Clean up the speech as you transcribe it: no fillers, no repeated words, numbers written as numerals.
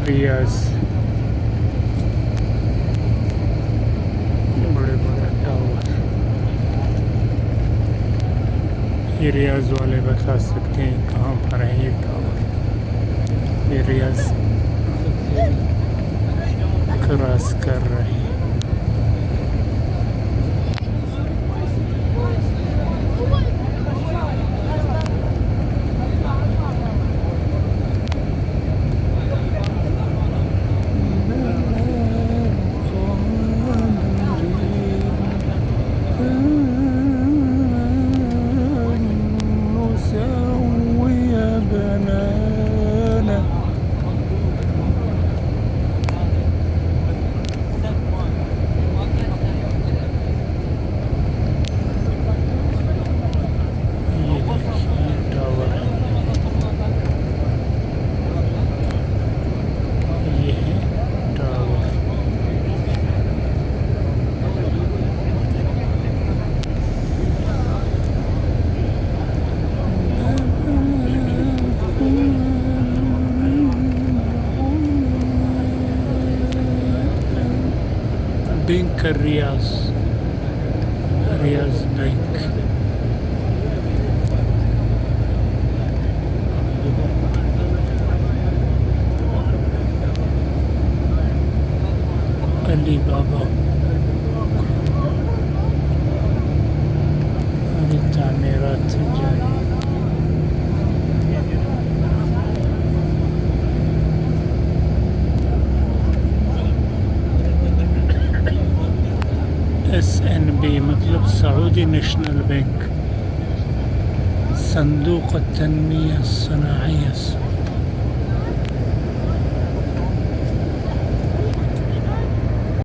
रियाज, बड़े बड़े टावर। ये रियाज वाले बता सकते हैं कहाँ पर है ये टावर। ये रियाज क्रॉस कर रहे हैं। बैंक रियाज, रियाज बैंक। अली बाबा तामीरात जारी। SNB मतलब सऊदी नेशनल बैंक, संदूक तनमिया सनाइया।